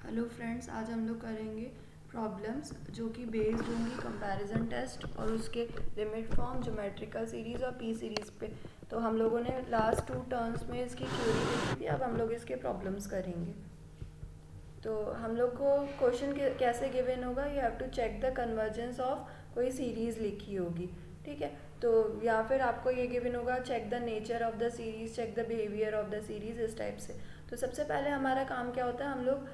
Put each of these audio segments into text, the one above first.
Hello friends, आज हम लोग करेंगे प्रॉब्लम्स जो कि बेस्ड होंगी कंपैरिजन टेस्ट और उसके लिमिट फॉर्म, ज्योमेट्रिकल सीरीज़ और पी सीरीज़ पे। तो हम लोगों ने लास्ट 2 टर्म्स में इसकी थ्योरी देखी थी, अब हम लोग इसके प्रॉब्लम्स करेंगे। तो हम लोग को क्वेश्चन कैसे गिवन होगा, you have to check the convergence of कोई सीरीज़ लिखी होगी, ठीक है। तो या फिर आपको ये गिवन होगा check the nature of the series, check the behaviour of the series, इस टाइप से। तो सबसे पहले हमारा काम क्या होता है, हम लोग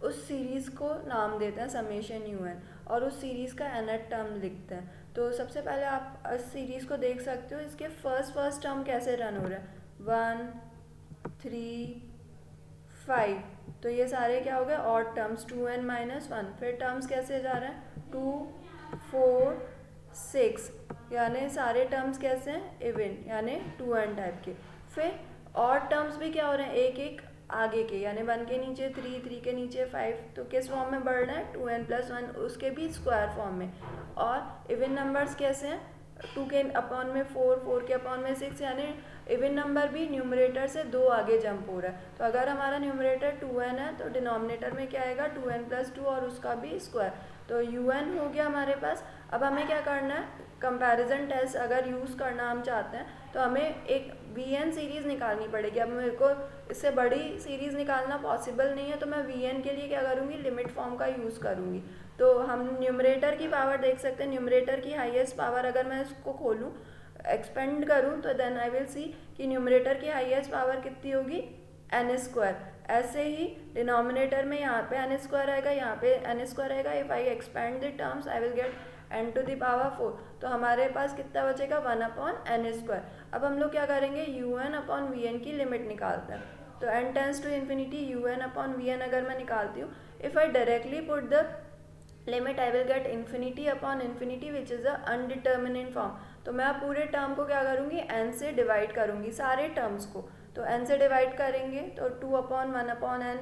उस सीरीज़ को नाम देते हैं समेशन यू एन और उस सीरीज़ का nth टर्म लिखते हैं। तो सबसे पहले आप इस सीरीज़ को देख सकते हो, इसके फर्स्ट टर्म कैसे रन हो रहा है, 1 3 5। तो ये सारे क्या हो गए, ऑड टर्म्स, 2n-1। फिर टर्म्स कैसे जा रहे हैं, 2 4 6, यानी सारे टर्म्स कैसे हैं, इवन, यानी 2n टाइप के। फिर ऑड टर्म्स भी क्या हो रहे हैं, एक एक आगे के, यानी 1 के नीचे 3, 3 के नीचे 5। तो किस फॉर्म में बढ़ रहे हैं, 2n+1, उसके भी स्क्वायर फॉर्म में। और इवन नंबर्स कैसे हैं, 2 के अपॉन में 4, 4 के अपॉन में 6, यानी इवन नंबर भी न्यूमरेटर से 2 आगे जंप हो रहा है। तो अगर हमारा न्यूमरेटर 2n है तो डिनोमिनेटर में क्या आएगा, 2n+2 और उसका भी स्क्वायर। तो un हो गया हमारे पास। अब हमें क्या करना है, कंपैरिजन टेस्ट अगर यूज़ करना हम चाहते हैं तो हमें एक vn सीरीज़ निकालनी पड़ेगी। अब मेरे को इससे बड़ी सीरीज़ निकालना पॉसिबल नहीं है, तो मैं vn के लिए क्या करूँगी, लिमिट फॉर्म का यूज़ करूँगी। तो हम न्यूमरेटर की पावर देख सकते हैं, न्यूमरेटर की हाईएस्ट पावर अगर मैं इसको खोलूँ, एक्सपेंड करूँ, तो देन आई विल सी कि न्यूमरेटर की हाईएस्ट पावर कितनी होगी, n²। ऐसे ही डिनोमिनेटर में यहाँ पे n² आएगा, यहाँ पे n² आएगा। If I expand the terms I will gate n⁴। तो हमारे पास कितना बचेगा, 1/n²। अब हम लोग क्या करेंगे, un/vn की लिमिट निकालते हैं। तो n tends to infinity un/vn अगर मैं निकालती हूँ, if I directly put the limit I will get ∞/∞, which is a indeterminate form. तो मैं पूरे टर्म को क्या करूँगी, n से डिवाइड करूँगी, सारे टर्म्स को। तो n से डिवाइड करेंगे तो 2/1/n,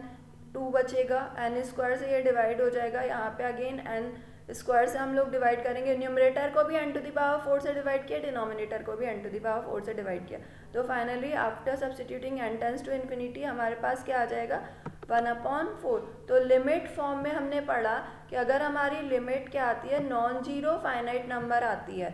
2 बचेगा, n² से ये डिवाइड हो जाएगा। यहाँ पे अगेन n² से हम लोग डिवाइड करेंगे, न्यूमरेटर को भी n⁴ से डिवाइड किया, डिनोमिनेटर को भी n⁴ से डिवाइड किया। तो finally after substituting n tends to infinity हमारे पास क्या आ जाएगा, 1/4। तो लिमिट फॉर्म में हमने पढ़ा कि अगर हमारी लिमिट क्या आती है, नॉन जीरो फाइनाइट नंबर आती है,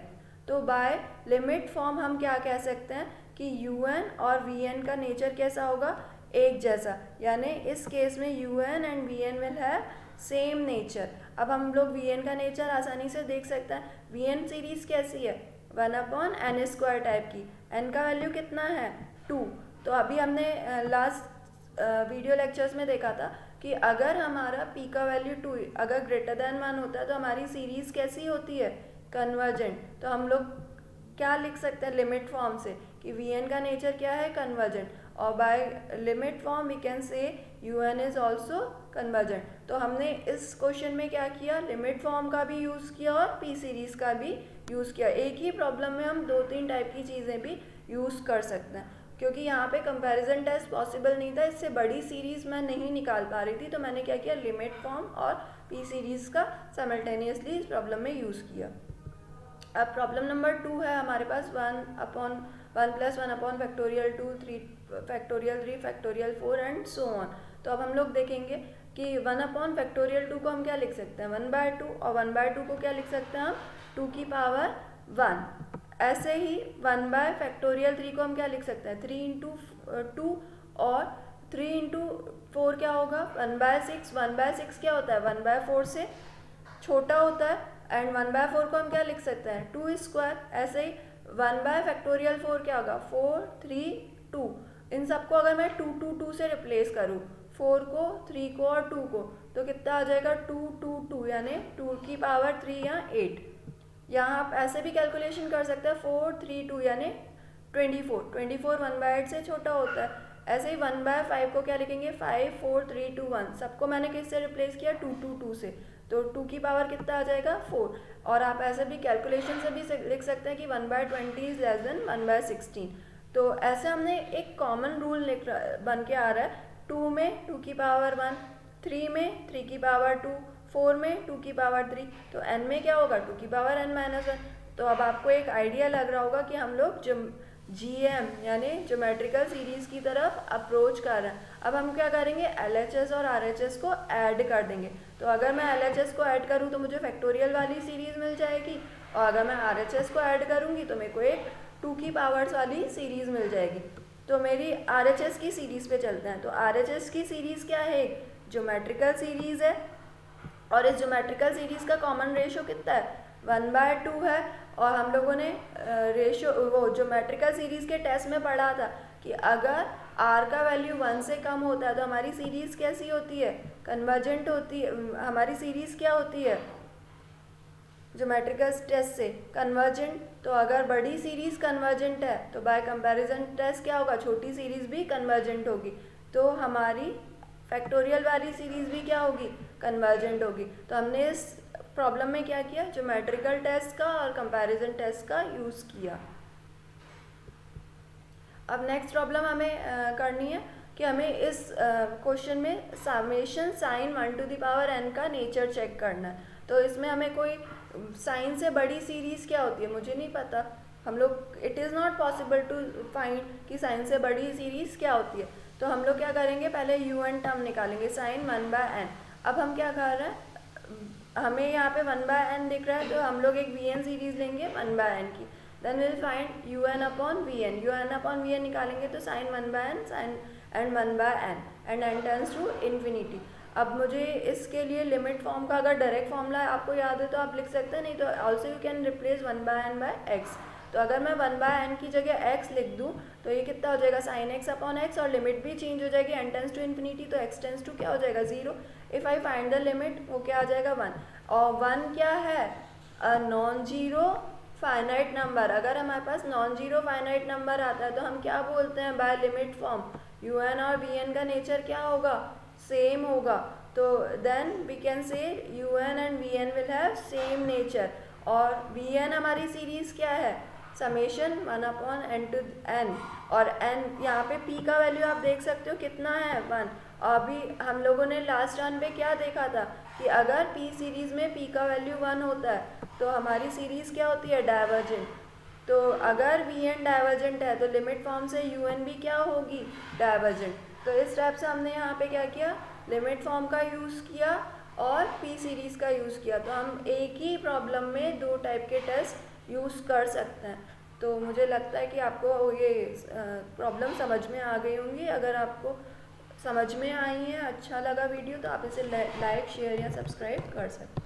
तो बाय लिमिट फॉर्म हम क्या कह सकते हैं कि un और vn का नेचर कैसा होगा, एक जैसा। यानी इस केस में un and vn will have same nature. अब हम लोग vn का नेचर आसानी से देख सकते हैं। vn सीरीज कैसी है, 1/n² टाइप की, n का वैल्यू कितना है, 2। तो अभी हमने लास्ट वीडियो लेक्चर्स में देखा था कि अगर हमारा p का वैल्यू 2 अगर ग्रेटर देन 1 होता है तो हमारी सीरीज़ कैसी होती है, कन्वर्जेंट। तो हम लोग क्या लिख सकते हैं लिमिट फॉर्म से कि vn का नेचर क्या है, कन्वर्जेंट। और by limit form we can say un is also convergent. तो हमने इस क्वेश्चन में क्या किया, लिमिट फॉर्म का भी यूज़ किया और p सीरीज़ का भी यूज़ किया। एक ही प्रॉब्लम में हम 2-3 टाइप की चीज़ें भी यूज़ कर सकते हैं, क्योंकि यहाँ पे कंपैरिजन टेस्ट पॉसिबल नहीं था, इससे बड़ी सीरीज़ मैं नहीं निकाल पा रही थी। तो मैंने क्या किया, लिमिट फॉर्म और p सीरीज़ का साइमल्टेनियसली इस प्रॉब्लम में यूज़ किया। अब प्रॉब्लम नंबर 2 है हमारे पास, 1/1+1/2, 3 फैक्टोरियल 4 एंड सो ऑन। तो अब हम लोग देखेंगे कि 1/2 को हम क्या लिख सकते हैं, 1/2, और 1/2 को क्या लिख सकते हैं हम, 2 की पावर 1। ऐसे ही 1/3 को हम क्या लिख सकते हैं, 3 × 2, और 3 × 4 क्या होगा, 1/6। 1/6 क्या होता है, 1/4 से छोटा होता है। एंड 1/4 को हम क्या लिख सकते हैं, 2²। ऐसे ही 1/4 क्या होगा, 4 3 2। इन सबको अगर मैं 2 2 2 से रिप्लेस करूँ, 4 को, 3 को और 2 को, तो कितना आ जाएगा, 2 2 2, यानी 2 की पावर 3 या 8। यहाँ आप ऐसे भी कैलकुलेशन कर सकते हैं, 4 3 2 यानी 24। 24 1/8 से छोटा होता है। ऐसे ही 1/5 को क्या लिखेंगे, 5 4 3 2 1। सबको मैंने किससे रिप्लेस किया, 2 2 2 से। तो 2 की पावर कितना आ जाएगा, 4। और आप ऐसे भी कैलकुलेशन से भी लिख सकते हैं कि 1/20 इज लेस देन 1/16। तो ऐसे हमने एक कॉमन रूल बन के आ रहा है, 2 में 2 की पावर 1, 3 में 3 की पावर 2, 4 में 2 की पावर 3। तो n में क्या होगा, 2 की पावर n-1। तो अब आपको एक आइडिया लग रहा होगा कि हम लोग GM यानी ज्योमेट्रिकल सीरीज़ की तरफ अप्रोच कर रहा है। अब हम क्या करेंगे, LHS और RHS को ऐड कर देंगे। तो अगर मैं LHS को ऐड करूँ तो मुझे फैक्टोरियल वाली सीरीज़ मिल जाएगी, और अगर मैं RHS को ऐड करूँगी तो मेरे को एक 2 की पावर्स वाली सीरीज़ मिल जाएगी। तो मेरी RHS की सीरीज़ पे चलते हैं। तो RHS की सीरीज़ क्या है, एक ज्योमेट्रिकल सीरीज़ है, और इस ज्योमेट्रिकल सीरीज़ का कॉमन रेशो कितना है, 1/2 है। और हम लोगों ने रेशो वो ज्योमेट्रिकल सीरीज़ के टेस्ट में पढ़ा था कि अगर r का वैल्यू 1 से कम होता है तो हमारी सीरीज़ कैसी होती है, कन्वर्जेंट होती है। हमारी सीरीज़ क्या होती है ज्योमेट्रिकल टेस्ट से, कन्वर्जेंट। तो अगर बड़ी सीरीज़ कन्वर्जेंट है तो बाय कंपैरिजन टेस्ट क्या होगा, छोटी सीरीज़ भी कन्वर्जेंट होगी। तो हमारी फैक्टोरियल वाली सीरीज़ भी क्या होगी, कन्वर्जेंट होगी। तो हमने इस प्रॉब्लम में क्या किया, ज्योमेट्रिकल टेस्ट का और कंपैरिजन टेस्ट का यूज़ किया। अब नेक्स्ट प्रॉब्लम हमें करनी है कि हमें इस क्वेश्चन में summation sine 1 to the power n का नेचर चेक करना है। तो इसमें हमें कोई साइन से बड़ी सीरीज़ क्या होती है मुझे नहीं पता, हम लोग it is not possible to find कि साइन से बड़ी सीरीज़ क्या होती है। तो हम लोग क्या करेंगे, पहले un टर्म निकालेंगे, साइन 1/n। अब हम क्या कर रहे हैं, हमें यहाँ पे 1/n दिख रहा है, तो हम लोग एक vn सीरीज़ लेंगे 1/n की। देन विल फाइंड un/vn निकालेंगे तो sine 1/n sine and 1/n and n tends to infinity. अब मुझे इसके लिए लिमिट फॉर्म का अगर डायरेक्ट फॉर्मूला आपको याद है तो आप लिख सकते हैं, नहीं तो also you can replace 1/n by x। तो अगर मैं 1/n की जगह x लिख दूँ तो ये कितना हो जाएगा, साइन x/x, और लिमिट भी चेंज हो जाएगी, n टेंड्स टू इन्फिनिटी, तो x टेंड्स टू क्या हो जाएगा 0। If I find the limit वो क्या आ जाएगा 1, और 1 क्या है, नॉन जीरो फाइनाइट नंबर। अगर हमारे पास नॉन जीरो फाइनाइट नंबर आता है तो हम क्या बोलते हैं, बाय लिमिट फॉर्म un और vn का नेचर क्या होगा, सेम होगा। तो then we can say un and vn will have same nature. और vn हमारी सीरीज़ क्या है, समेशन 1/n टू n, और n यहाँ पे p का वैल्यू आप देख सकते हो कितना है 1। अभी हम लोगों ने लास्ट टर्न पे क्या देखा था कि अगर p सीरीज़ में p का वैल्यू 1 होता है तो हमारी सीरीज़ क्या होती है, डाइवर्जेंट। तो अगर vn डाइवर्जेंट है तो लिमिट फॉर्म से un भी क्या होगी, डाइवर्जेंट। तो इस टाइप से हमने यहाँ पे क्या किया, लिमिट फॉर्म का यूज़ किया और p सीरीज़ का यूज़ किया। तो हम एक ही प्रॉब्लम में 2 टाइप के टेस्ट यूज़ कर सकते हैं। तो मुझे लगता है कि आपको ये प्रॉब्लम समझ में आ गई होंगी। अगर आपको समझ में आई है, अच्छा लगा वीडियो, तो आप इसे लाइक शेयर या सब्सक्राइब कर सकते हैं।